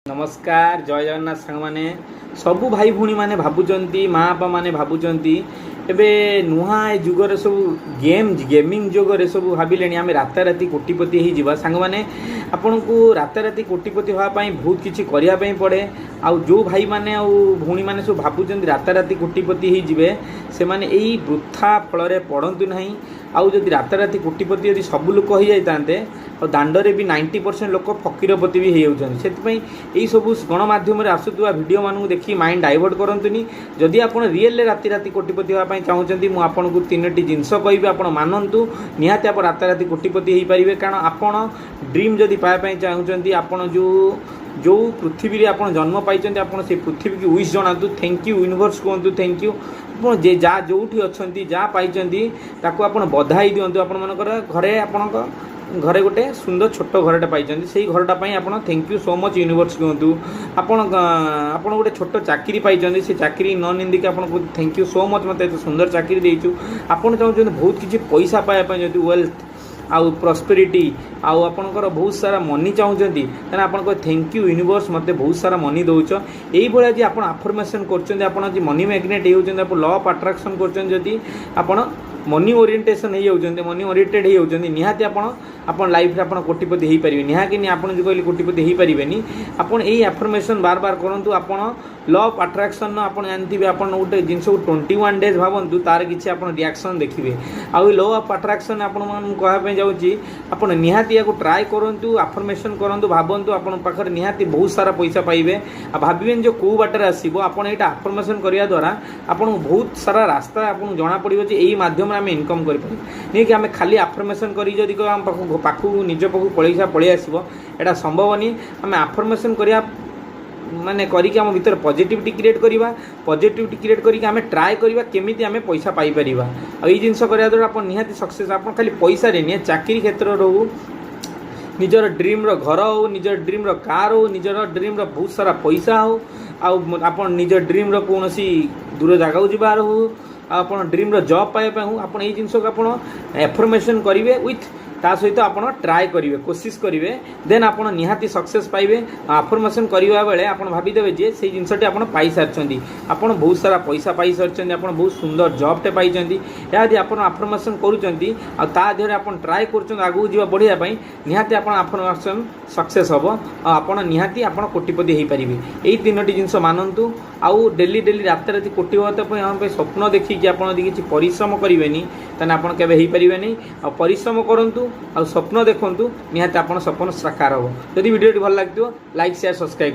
नमस्कार जय जगन्नाथ सांग मैंने सबू भाई भूणी मैंने भावुंट माँ बापा मैंने भावुंट एवं नुआ जुगर सब गेमिंग जुगर सब भाविले आम राताराति कोटिपति हो सांग मैंने आपण को राताराति कोटिपति होगापाई बहुत किसी करने पड़े आउ जो भाई मैंने भूणी मैंने सब भावुंट राताराति कोटिपति हो से मैंने यही वृथा फल पड़तु ना आउ जदि राताराति कोटिपति यदि सब लोक हो जाते और दांडे भी 90% लोक फकीरपति भी हो जाती सब गणमाध्यम आसुवा भिडियो मानू देखिए माइंड डाइवर्ट करतुनि जदि आप रियल राति राति कोटिपति होगापाई चाहूँगी मुझे आपन को 3टी जिनस कहि आप मानतु निहाती आप राताराति कोटिपति हो पारे कारण आप ड्रीम जदि पाइबाई चाहूँगी आपड़ जो जो पृथ्वी आप जन्म पाई आप से पृथ्वी की विश जनातु थैंक यू यूनिवर्स कहतु थैंक यू आप जा जो अच्छा जहाँ पाई आप बधाई दिंतु आपण मानकर घरे आपण घरे गोटे सुंदर छोट घरटे पाई से घरटापी आप thank you so much universe कहतु आप गोटे छोट चाकरी पाई से चाकरी न निंदिक आपको थैंक यू सो मच मत सुंदर चाकरी देचु आपड़ चाहते बहुत किसी पैसा पाइबापी जब वेल्थ आउ प्रॉस्पेरिटी आउ आपणकर बहुत सारा मनी चाहूँगी तेना आप थैंक यू यूनिवर्स मत बहुत सारा मनी दौच यही भाया जी आप आफर्मेसन कर मनी मैग्नेट हो लॉ ऑफ अट्रैक्शन कर आपण मनी ओरिएंटेशन हो जाती मनी ओरिएंटेड हो जाती निहाती आप लाइफ रे आप कोटिपति हो पारे निहाकी आप जो कहले कोटिपति हो पारे आपड़ यही आफर्मेसन बार बार करूँ आप लॉ ऑफ अट्रैक्शन आप जानते आप गोटे जिन 21 डेज भावतु तार किसी आप रिएक्शन देखिए आउ लॉ ऑफ अट्रैक्शन आपे जाऊँगी आप निहाती या ट्राए करूँ आफर्मेसन करूँ भावतु आप पाखे निहाती बहुत सारा पैसा पाइबे आ भावे जो कौ बाटर आसो आप आफर्मेसन करने द्वारा आपको बहुत सारा रास्ता आपको जना पड़ो यही माध्यम आम इनकम करें कि आम खाली आफर्मेसन कर पाखु निज पाखु पलि आसो यहाँ संभव नहीं आम आफर्मेसन करिया माने करिके आम भीतर पॉजिटिविटी क्रिएट करवा पॉजिटिविटी क्रिएट करके आम ट्राए करवा केमिति आम पैसा पाई परिबा आ ई जिंस करिया द्वारा आप निहाती सक्सेस आप खाली पैसा रे नहीं चाकरी क्षेत्र हो निजर ड्रीम रो घर हो निजर ड्रीम रो कार हो निजर ड्रीम रो बहुत सारा पैसा हो आप निजर ड्रीम रो कौन दूर जगह जबार हो आप ड्रीम रो जॉब पाइबा हो आप जिन को आप एफर्मेसन करेंगे विथ ता सहित आप ट्राए करेंगे कोशिश करेंगे देन आप निहाती सक्सेस पाइबे आफर्मेसन करने बेले आप भावीदेवे जे से जिनसटी आप पाई सारी आप बहुत सारा पैसा पाई सारी आप बहुत सुंदर जॉबटे पाई यदि आप आफर्मेसन करूँ आप ट्राए कर आगू जा बढ़िया निहाती आप आफर्मेसन सक्सेस हम आप निहाती आप कोटिपति हो पारे यही 3टी जिनस मानतु आउ डेली डेली रात राति कोटिपति स्वप्न देखिए आप किसी परिश्रम करेंगे तेना आप केवे हो पारे नहीं आ परिश्रम करूँ आ स्वप्न देखूँ निहाती आप स्वप्न साकार हो। जदि वीडियो भल लगे लाइक शेयर सब्सक्राइब।